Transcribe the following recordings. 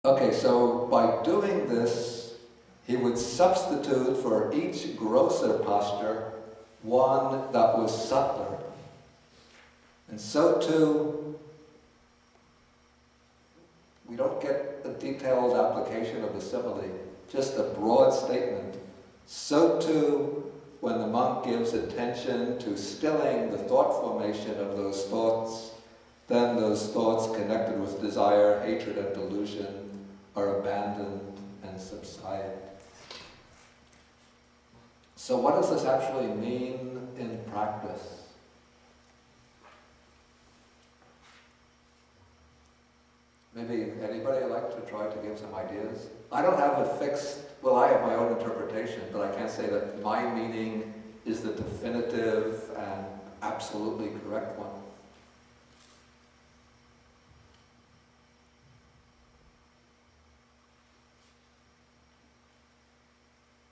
Okay, so by doing this, he would substitute for each grosser posture one that was subtler. And so too, we don't get a detailed application of the simile, just a broad statement. So too, when the monk gives attention to stilling the thought formation of those thoughts, then those thoughts connected with desire, hatred, and delusion are abandoned and subside. So what does this actually mean in practice? Maybe anybody would like to try to give some ideas? I don't have a fixed, well, I have my own interpretation, but I can't say that my meaning is the definitive and absolutely correct one.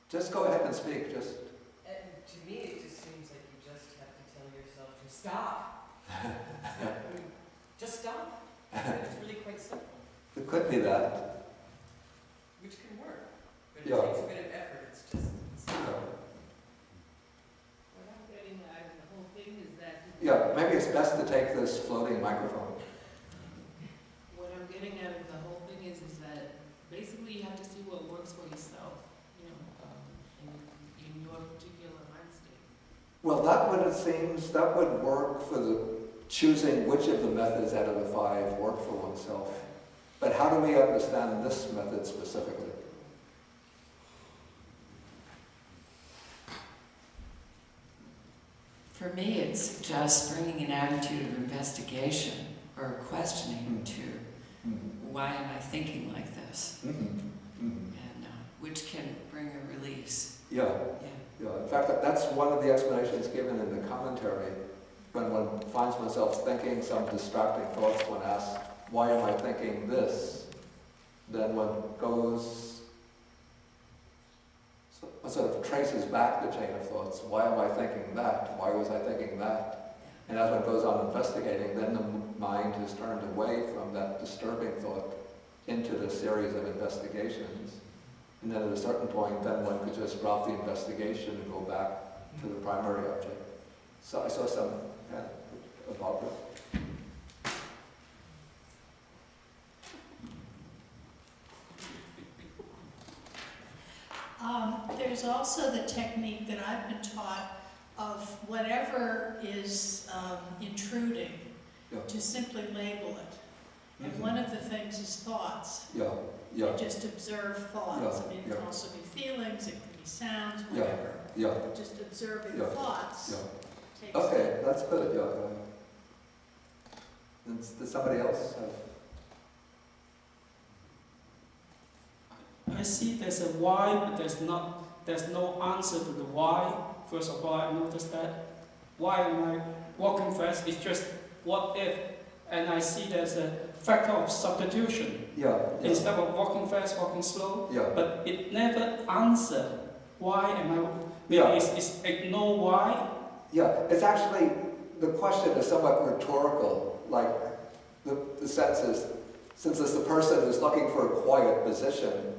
Just go ahead and speak, just... To me, it just seems like you just have to tell yourself to stop. Just stop. It's really quite simple. It could be that. Which can work. But it takes a bit of effort. It's just stop. What I'm getting out of the whole thing is that... Yeah, maybe it's best to take this floating microphone. What I'm getting out of the whole thing is that basically you have to see what works for yourself, you know, in your particular mind state. Well, that would, it seems, that would work for the choosing which of the methods out of the 5 work for oneself. But how do we understand this method specifically? For me, it suggests bringing an attitude of investigation or questioning to why am I thinking like this? And which can bring a release. Yeah. In fact, that's one of the explanations given in the commentary. When one finds oneself thinking some distracting thoughts, one asks, why am I thinking this? Then one goes, one sort of traces back the chain of thoughts. Why am I thinking that? Why was I thinking that? And as one goes on investigating, then the mind is turned away from that disturbing thought into the series of investigations. And then at a certain point, then one could just drop the investigation and go back to the primary object. So I saw some about it. There's also the technique that I've been taught of whatever is intruding, to simply label it. And one of the things is thoughts. You just observe thoughts. I mean, it can also be feelings, it can be sounds, whatever. Just observing thoughts. Okay, that's good. Does somebody else have? I see there's a why, but there's no answer to the why. First of all, I noticed that. Why am I walking fast? It's just what if, and I see there's a factor of substitution. Instead of walking fast, walking slow. But it never answers why am I. Maybe it's ignore why. It's actually, the question is somewhat rhetorical. Like the sense is, since it's the person who's looking for a quiet position,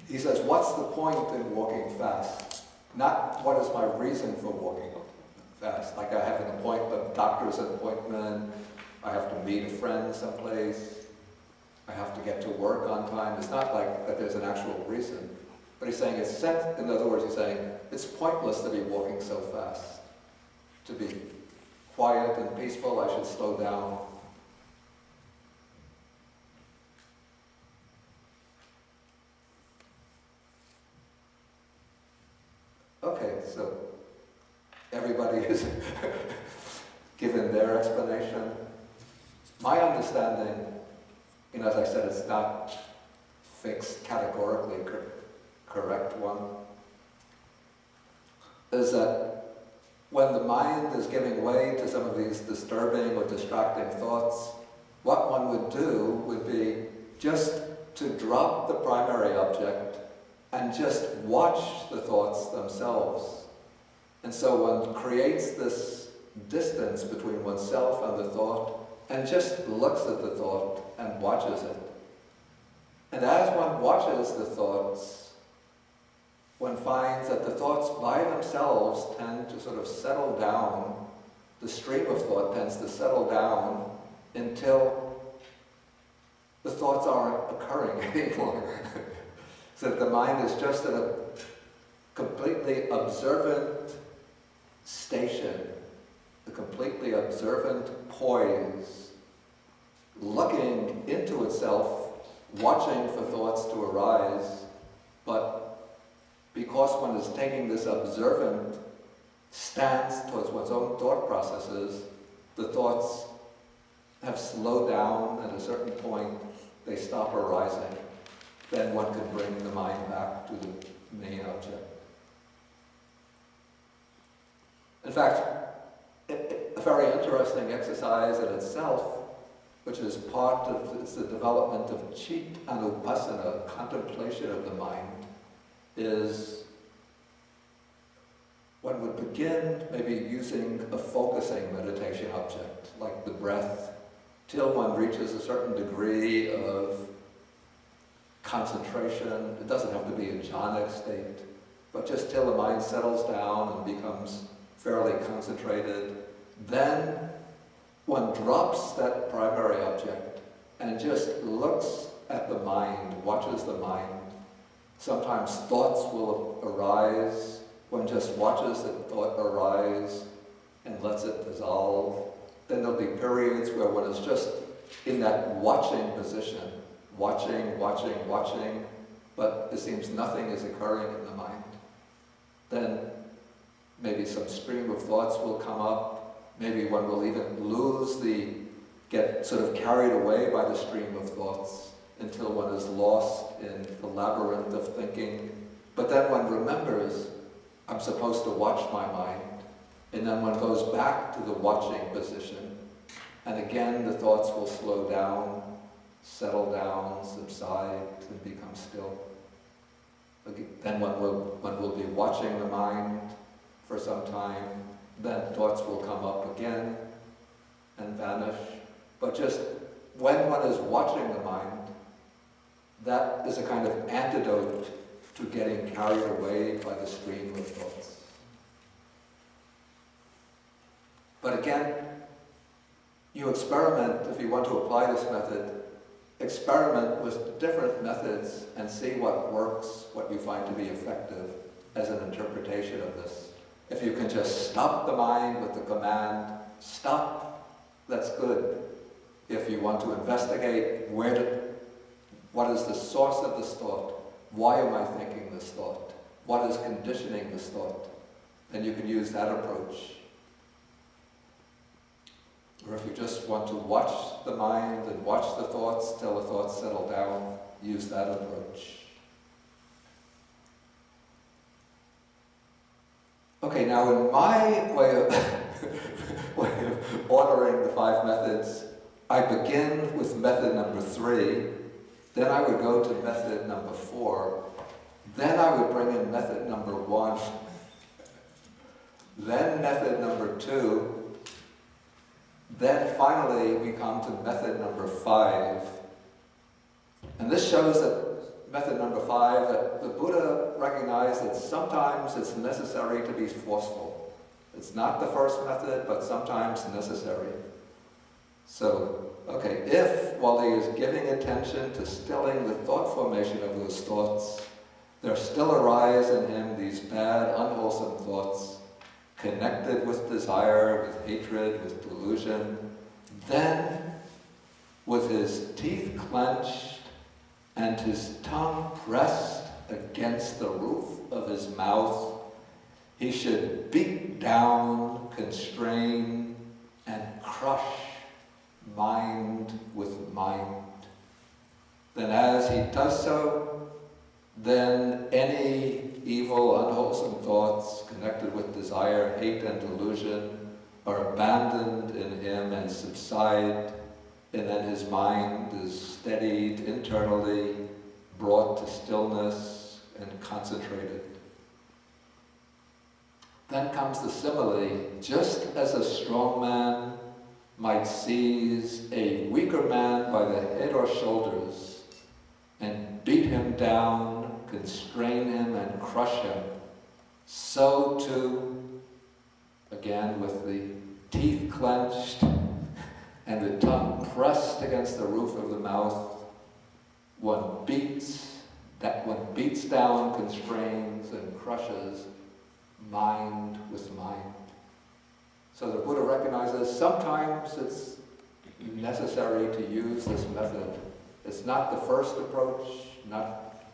he says, what's the point in walking fast? Not what is my reason for walking fast. Like I have an appointment, doctor's appointment, I have to meet a friend someplace, I have to get to work on time. It's not like that there's an actual reason. But he's saying it's set, in other words, he's saying it's pointless to be walking so fast. To be quiet and peaceful, I should slow down. Okay, so everybody is given their explanation. My understanding, as I said, it's not fixed, categorically correct one, is that when the mind is giving way to some of these disturbing or distracting thoughts, what one would do would be just to drop the primary object and just watch the thoughts themselves. And so one creates this distance between oneself and the thought and just looks at the thought and watches it. watches the thoughts, one finds that the thoughts by themselves tend to sort of settle down. The stream of thought tends to settle down until the thoughts aren't occurring anymore. So that the mind is just at a completely observant station, a completely observant poise, looking into itself, watching for thoughts to arise, but because one is taking this observant stance towards one's own thought processes, the thoughts have slowed down. At a certain point, they stop arising. Then one can bring the mind back to the main object. In fact, a very interesting exercise in itself, which is part of the development of Chit Anupassana, contemplation of the mind, is one would begin maybe using a focusing meditation object, like the breath, till one reaches a certain degree of concentration. It doesn't have to be a jhanic state, but just till the mind settles down and becomes fairly concentrated. Then one drops that primary object and just looks at the mind, watches the mind. Sometimes thoughts will arise. One just watches the thought arise and lets it dissolve. Then there'll be periods where one is just in that watching position, watching, but it seems nothing is occurring in the mind. Then maybe some stream of thoughts will come up. Maybe one will even get sort of carried away by the stream of thoughts until one is lost in the labyrinth of thinking. But then one remembers, I'm supposed to watch my mind. And then one goes back to the watching position. And again, the thoughts will slow down, settle down, subside, and become still. Then one will be watching the mind for some time. Then thoughts will come up again and vanish. But just when one is watching the mind, that is a kind of antidote to getting carried away by the stream of thoughts. But again, you experiment, if you want to apply this method, experiment with different methods and see what works, what you find to be effective as an interpretation of this. If you can just stop the mind with the command, stop, that's good. If you want to investigate what is the source of this thought, why am I thinking this thought, what is conditioning this thought, then you can use that approach. Or if you just want to watch the mind and watch the thoughts till the thoughts settle down, use that approach. Okay, now in my way of ordering the 5 methods, I begin with method number 3, then I would go to method number 4, then I would bring in method number 1, then method number 2, then finally we come to method number 5. And this shows that method number 5, that the Buddha recognized that sometimes it's necessary to be forceful. It's not the first method, but sometimes necessary. So, okay, if while he is giving attention to stilling the thought formation of those thoughts, there still arise in him these bad, unwholesome thoughts, connected with desire, with hatred, with delusion, then, with his teeth clenched and his tongue pressed against the roof of his mouth, he should beat down, constrain, and crush mind with mind. Then as he does so, then any evil, unwholesome thoughts connected with desire, hate, and delusion are abandoned in him and subside, and then his mind is steadied internally, brought to stillness, and concentrated. Then comes the simile. Just as a strong man might seize a weaker man by the head or shoulders and beat him him down, constrain him, and crush him, so too, again with the teeth clenched and the tongue pressed against the roof of the mouth, one beats down, constrains, and crushes mind with mind. So the Buddha recognizes sometimes it's necessary to use this method. It's not the first approach, not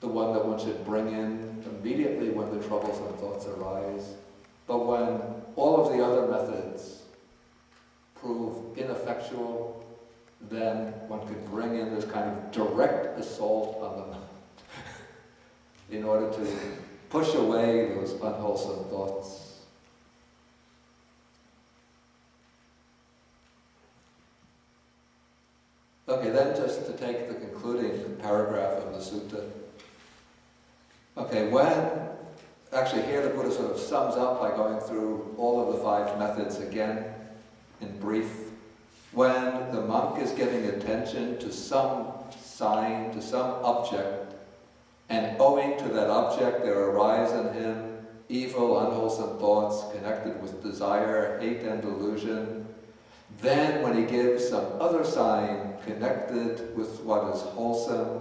the one that one should bring in immediately when the troublesome thoughts arise, but when all of the other methods prove ineffectual, then one could bring in this kind of direct assault on the mind in order to push away those unwholesome thoughts. Okay, then just to take the concluding paragraph of the sutta. Okay, actually here the Buddha sort of sums up by going through all of the 5 methods again in brief. When the monk is giving attention to some sign, to some object, and owing to that object there arise in him evil, unwholesome thoughts connected with desire, hate, and delusion, then when he gives some other sign connected with what is wholesome,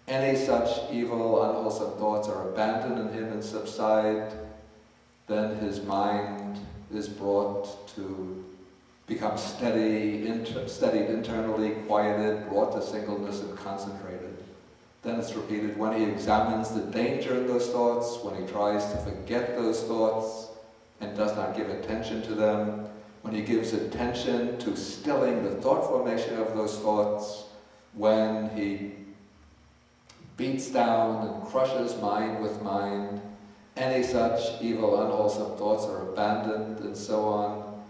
any such evil, unwholesome thoughts are abandoned in him and subside, then his mind is brought to become steadied internally, quieted, brought to singleness and concentrated. Then it's repeated, when he examines the danger in those thoughts, when he tries to forget those thoughts and does not give attention to them, when he gives attention to stilling the thought formation of those thoughts, when he beats down and crushes mind with mind, any such evil, unwholesome thoughts are abandoned, and so on,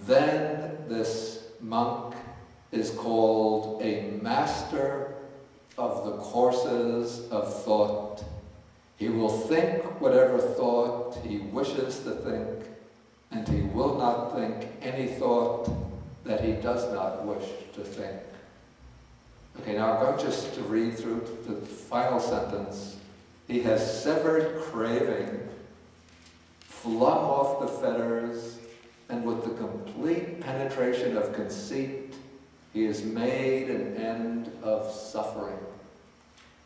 then this monk is called a master of the courses of thought. He will think whatever thought he wishes to think, and he will not think any thought that he does not wish to think. Okay, now I'm going just to read through the final sentence. He has severed craving, flung off the fetters, and with the complete penetration of conceit, he has made an end of suffering.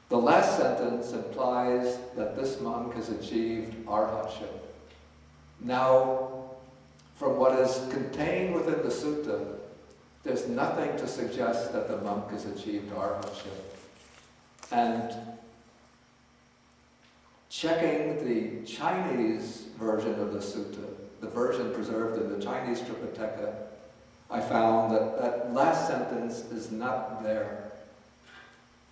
The last sentence implies that this monk has achieved arhatship. Now, from what is contained within the sutta, there's nothing to suggest that the monk has achieved arhatship. And checking the Chinese version of the sutta, the version preserved in the Chinese Tripitaka, I found that that last sentence is not there.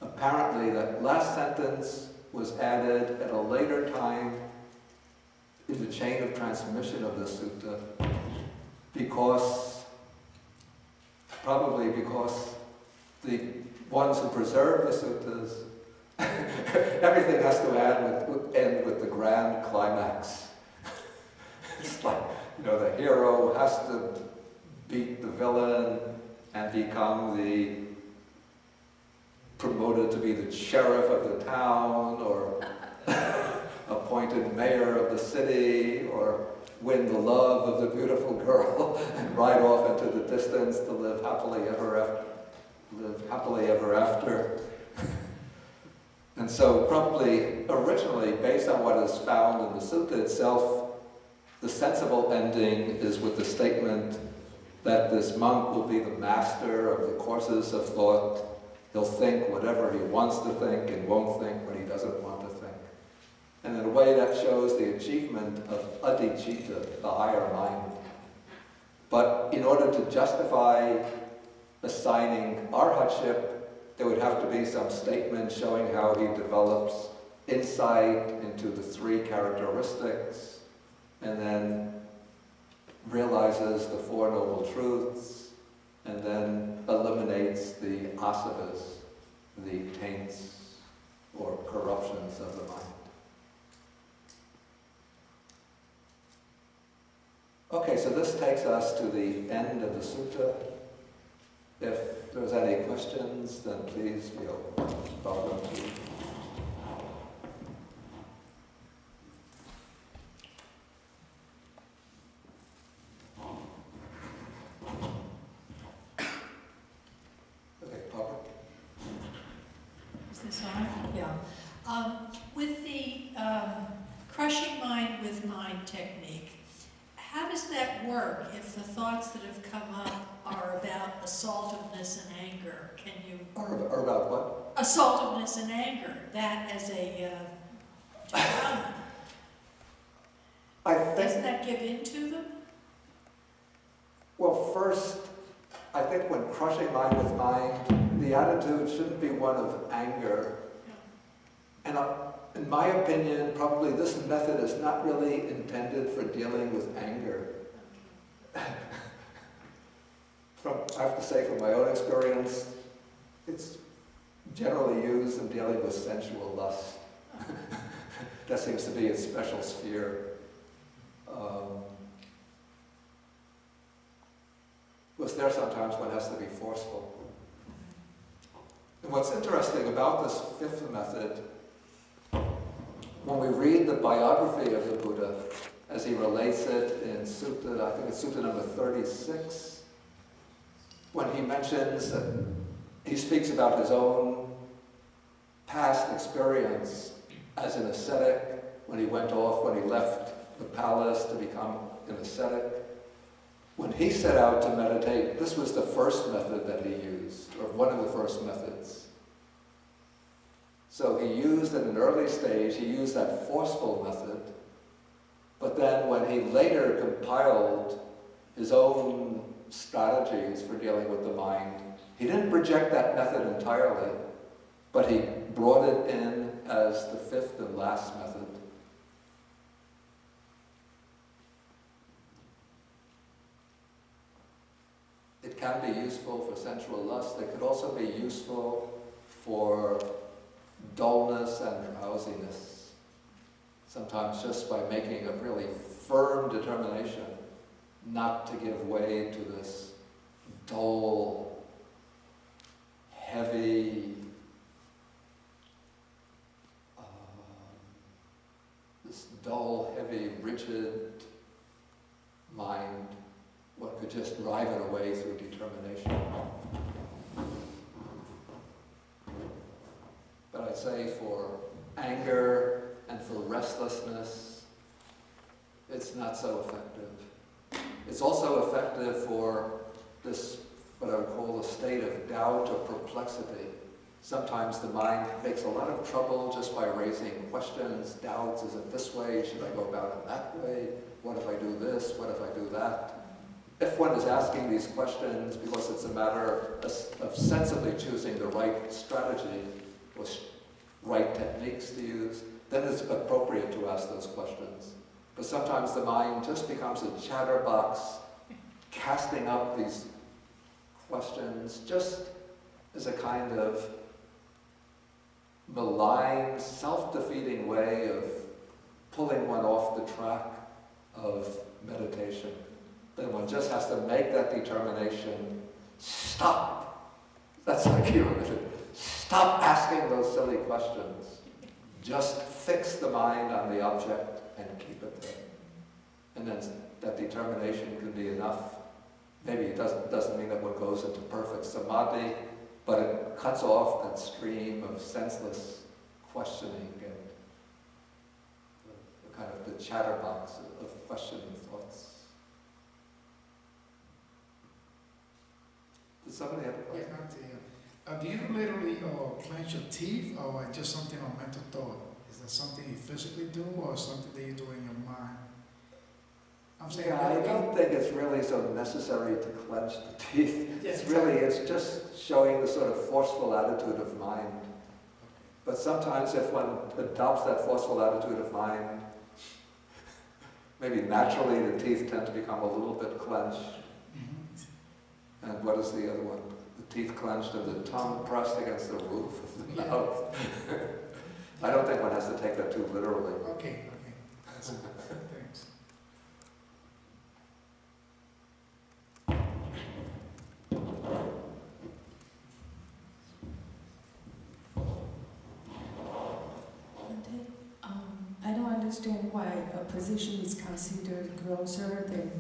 Apparently, that last sentence was added at a later time in the chain of transmission of the sutta, probably because the ones who preserve the suttas, everything has to end with the grand climax. It's like, the hero has to beat the villain and become promoted to be the sheriff of the town, or appointed mayor of the city, or win the love of the beautiful girl and ride off into the distance to live happily ever after. And so probably originally, based on what is found in the sutta itself, the sensible ending is with the statement that this monk will be the master of the courses of thought. He'll think whatever he wants to think and won't think what he doesn't want to think. And in a way that shows the achievement of adhicitta, the higher mind. But in order to justify assigning arhatship, there would have to be some statement showing how he develops insight into the 3 characteristics, and then realizes the 4 noble truths, and then eliminates the asavas, the taints or corruptions of the mind. Okay, so this takes us to the end of the sutta. If there's any questions, then please feel welcome to Is this on? Yeah. With the crushing mind with mind technique, how does that work if the thoughts that have come up are about assaultiveness and anger? Can you... Or about what? Assaultiveness and anger, that as a development. Doesn't that give into them? Well, first, I think when crushing mind with mind, the attitude shouldn't be one of anger. And in my opinion, probably this method is not really intended for dealing with anger. I have to say, from my own experience, it's generally used in dealing with sensual lust. That seems to be its special sphere. Because there sometimes one has to be forceful. And what's interesting about this fifth method, when we read the biography of the Buddha, as he relates it in Sutta, I think it's Sutta number 36, when he mentions that he speaks about his own past experience as an ascetic, when he went off, when he left the palace to become an ascetic. When he set out to meditate, this was the first method that he used, or one of the first methods. So he used, at an early stage, he used that forceful method, but then when he later compiled his own strategies for dealing with the mind, he didn't reject that method entirely, but he brought it in as the fifth and last method. It can be useful for sensual lust. It could also be useful for dullness and drowsiness. Sometimes just by making a really firm determination not to give way to this dull, heavy, rigid mind. One could just drive it away through determination. But I'd say for anger and for restlessness, it's not so effective. It's also effective for this, what I would call a state of doubt or perplexity. Sometimes the mind makes a lot of trouble just by raising questions, doubts. Is it this way? Should I go about it that way? What if I do this? What if I do that? If one is asking these questions because it's a matter of sensibly choosing the right strategy or right techniques to use, then it's appropriate to ask those questions. But sometimes the mind just becomes a chatterbox, casting up these questions just as a kind of malign, self-defeating way of pulling one off the track of meditation. Then one just has to make that determination, stop. That's like you know, stop asking those silly questions. Just fix the mind on the object and keep it there. And then that determination can be enough. Maybe it doesn't mean that one goes into perfect samadhi, but it cuts off that stream of senseless questioning and the kind of the chatterbox of questioning thoughts. Does somebody have a question? Do you literally clench your teeth, or just something on mental thought? Is that something you physically do, or something that you do in your mind? I'm saying, yeah, I don't think it's really so necessary to clench the teeth. Yes, It's just showing the sort of forceful attitude of mind. But sometimes if one adopts that forceful attitude of mind, maybe naturally the teeth tend to become a little bit clenched. Mm-hmm. And what is the other one? The teeth clenched and the tongue pressed against the roof of the mouth. I don't think one has to take that too literally. Okay. That's it. Thanks. I don't understand why a position is considered grosser than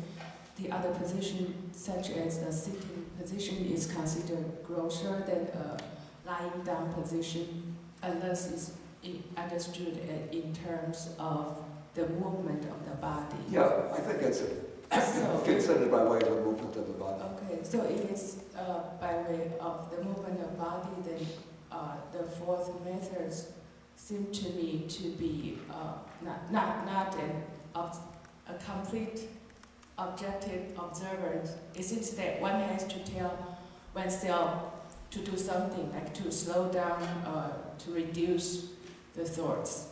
the other position, such as a sitting position is considered grosser than a lying down position. unless it's understood in terms of the movement of the body. Yeah, I think it's considered by way of the movement of the body. Okay, so if it's by way of the movement of body, then the fourth methods seem to me to be not a complete objective observance. It seems that one has to tell oneself to do something, like to slow down, to reduce the thoughts.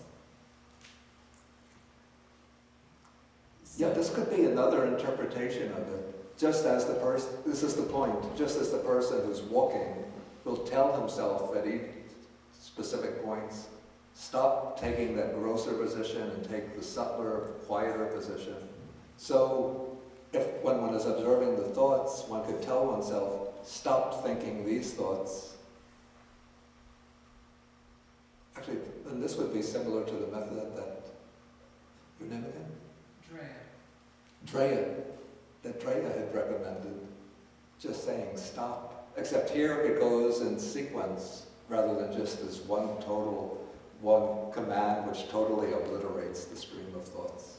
Yeah, this could be another interpretation of it. Just as the person, this is the point, just as the person who's walking will tell himself at each specific points, stop taking that grosser position and take the subtler, quieter position. So if when one is observing the thoughts, one could tell oneself, stop thinking these thoughts. Actually, then this would be similar to the method that, your name again? That Drea had recommended, just saying stop. Except here it goes in sequence rather than just as one command which totally obliterates the stream of thoughts.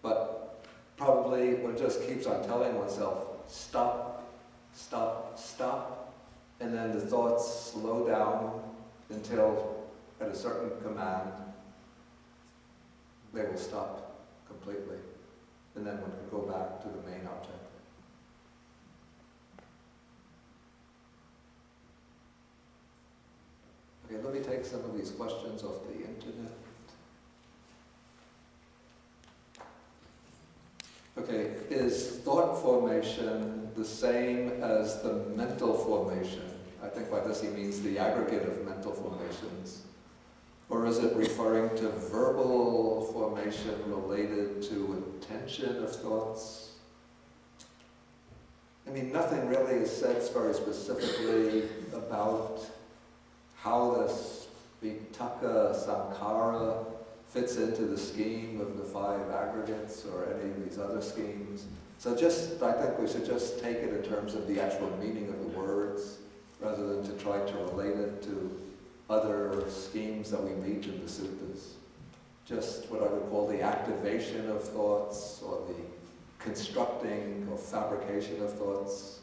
But probably one just keeps on telling oneself, stop, stop, stop, and then the thoughts slow down until at a certain command they will stop completely. And then one can go back to the main object. Okay, let me take some of these questions off the internet. Okay, is thought formation the same as the mental formation? I think by this he means the aggregate of mental formations. Or is it referring to verbal formation related to intention of thoughts? I mean, nothing really is said very specifically about how this Vitakkasanthana fits into the scheme of the 5 aggregates or any of these other schemes. So I think we should just take it in terms of the actual meaning of the words rather than to try to relate it to other schemes that we meet in the suttas. Just what I would call the activation of thoughts or the constructing or fabrication of thoughts.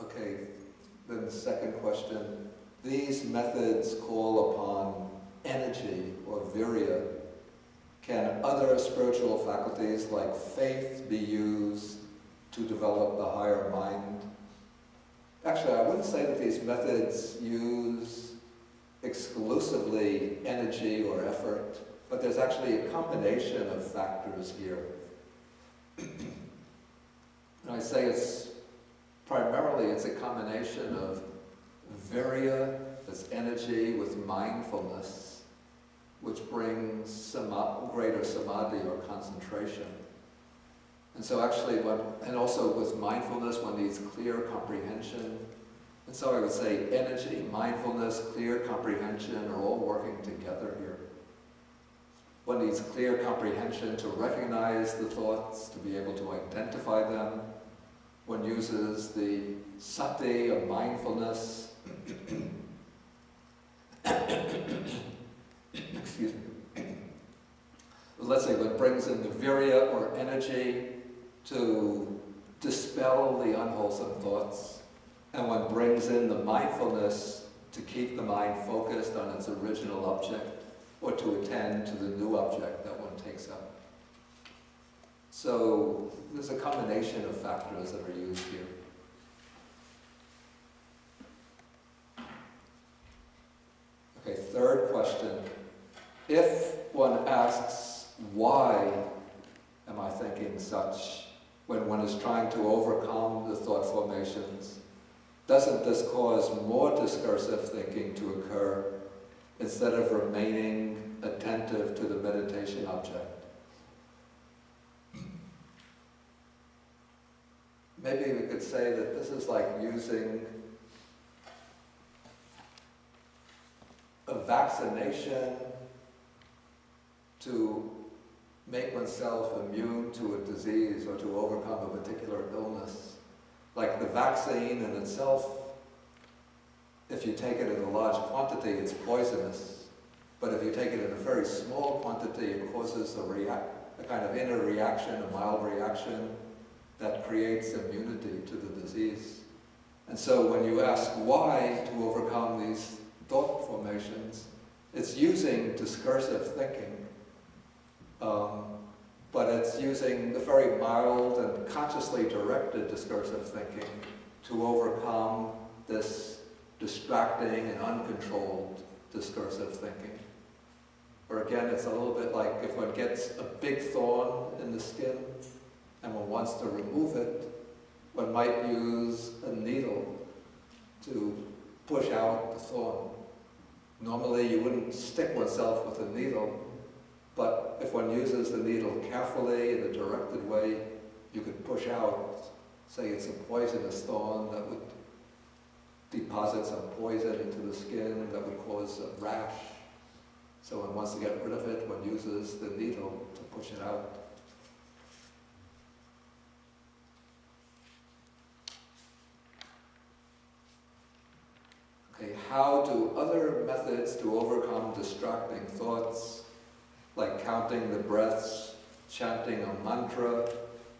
Okay, then the second question. These methods call upon energy or virya. Can other spiritual faculties like faith be used to develop the higher mind? Actually, I wouldn't say that these methods use exclusively energy or effort, but there's actually a combination of factors here. And I say it's a combination of virya, that's energy, with mindfulness, which brings greater samadhi or concentration. And so actually, and also with mindfulness, one needs clear comprehension. And so I would say energy, mindfulness, clear comprehension are all working together here. One needs clear comprehension to recognize the thoughts, to be able to identify them. One uses the sati of mindfulness. Excuse me. Let's say one brings in the virya or energy to dispel the unwholesome thoughts, and one brings in the mindfulness to keep the mind focused on its original object or to attend to the new object that one takes up. So there's a combination of factors that are used here. Okay, third question. If one asks, why am I thinking such, when one is trying to overcome the thought formations, doesn't this cause more discursive thinking to occur instead of remaining attentive to the meditation object? Maybe we could say that this is like using a vaccination to make oneself immune to a disease or to overcome a particular illness. Like the vaccine in itself, if you take it in a large quantity, it's poisonous. But if you take it in a very small quantity, it causes a kind of inner reaction, a mild reaction that creates immunity to the disease. And so when you ask why to overcome these thought formations, it's using discursive thinking, but it's using the very mild and consciously directed discursive thinking to overcome this distracting and uncontrolled discursive thinking. Or again, it's a little bit like if one gets a big thorn in the skin and one wants to remove it, one might use a needle to push out the thorn. Normally you wouldn't stick oneself with a needle, but if one uses the needle carefully in a directed way, you could push out, say it's a poisonous thorn that would deposit some poison into the skin that would cause a rash. So one wants to get rid of it, one uses the needle to push it out. Okay, how do other methods to overcome distracting thoughts, like counting the breaths, chanting a mantra,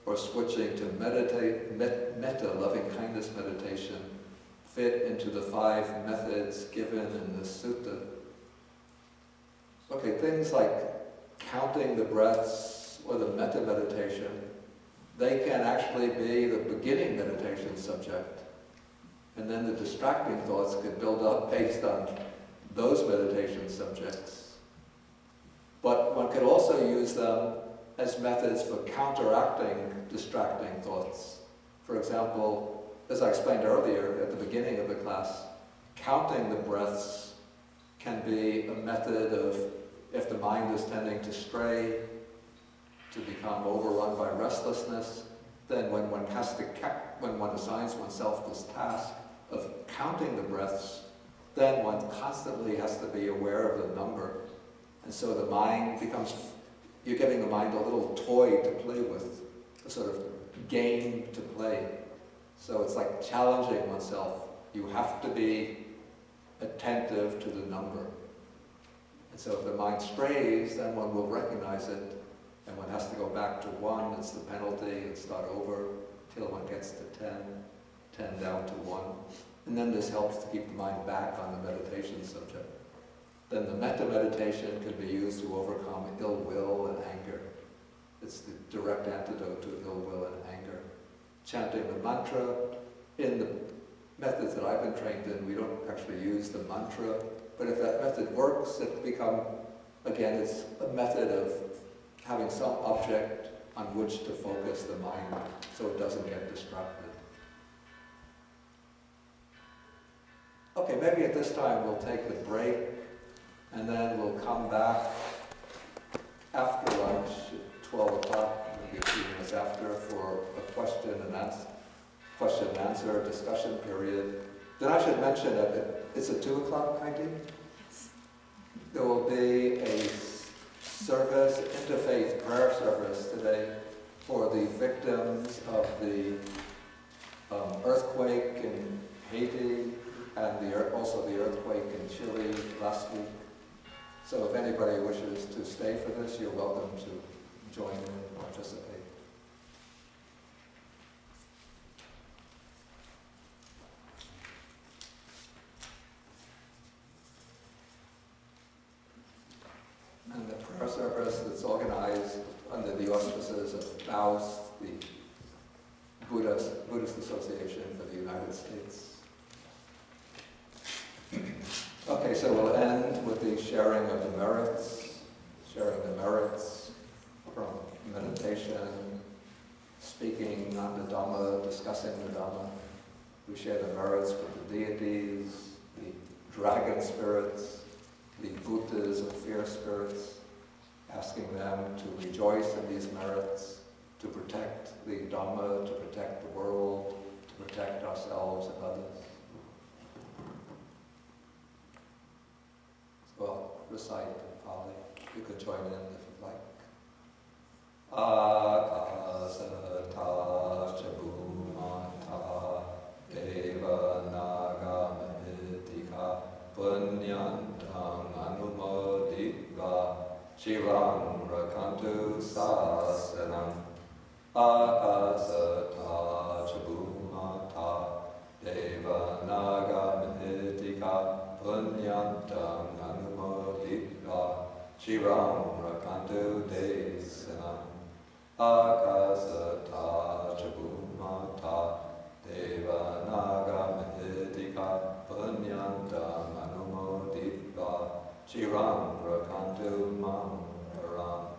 or switching to metta, loving-kindness meditation, fit into the 5 methods given in this sutta? Okay, things like counting the breaths or the metta meditation, they can actually be the beginning meditation subject. And then the distracting thoughts could build up based on those meditation subjects. But one could also use them as methods for counteracting distracting thoughts. For example, as I explained earlier at the beginning of the class, counting the breaths can be a method of, if the mind is tending to stray, to become overrun by restlessness, then when one assigns oneself this task of counting the breaths, then one constantly has to be aware of the number. And so the mind becomes, you're giving the mind a little toy to play with, a sort of game to play. So it's like challenging oneself. You have to be attentive to the number. And so if the mind strays, then one will recognize it, and one has to go back to 1, it's the penalty, and start over till one gets to 10 down to 1. And then this helps to keep the mind back on the meditation subject. Then the metta meditation can be used to overcome ill will and anger. It's the direct antidote to ill will and anger. Chanting the mantra, in the methods that I've been trained in, we don't actually use the mantra, but if that method works, it becomes, again, it's a method of having some object on which to focus the mind so it doesn't get distracted. Okay, maybe at this time we'll take a break, and then we'll come back after lunch at 12 o'clock, maybe a few minutes after, for a question and answer discussion period. Then I should mention that it's at 2 o'clock, Heidi? Yes. There will be a service, interfaith prayer service today for the victims of the earthquake in Haiti and also the earthquake in Chile last week. So if anybody wishes to stay for this, you're welcome to join in and participate. And the prayer service that's organized under the auspices of BAUS, the Buddhist Association for the United States. Okay, so we'll end with the sharing of the merits from meditation, speaking on the Dhamma, discussing the Dhamma. We share the merits with the deities, the dragon spirits, the Bhutas and fear spirits, asking them to rejoice in these merits, to protect the Dhamma, to protect the world, to protect ourselves and others. Well, recite in Pali. You could join in if you'd like. Akasata chabumata Chirang rakantu sasanam akasata chabumata deva naga mahitika punyantam anumodita Chirang rakantu desanam akasata chabumata deva naga mahitika punyantam anumodita Chirang rakantu mam param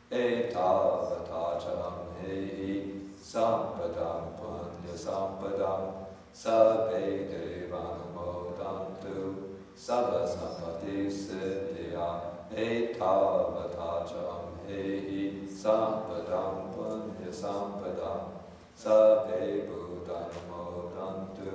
etavatajam hei sampadam punya sampadam sabbe devanumodantu sabba sampati siddhya etavatajam hei sampadam punya sampadam sabbe buddhanumodantu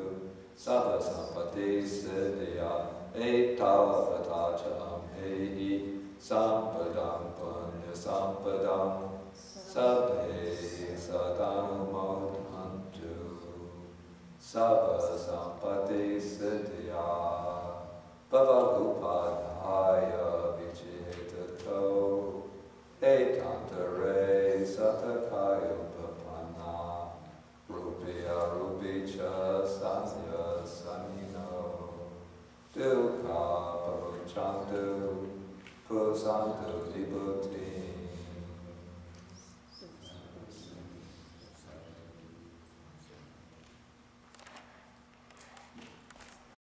sabba sampati siddhya etavatajam hei sampadam punya sampadam sabbe sadanumodantu sabba sampati siddhya bhavagupadhaya vichetato etantare satakaya papanna rupya rupicha sanya sanino dukkha pavuchantu pusantu vibhuti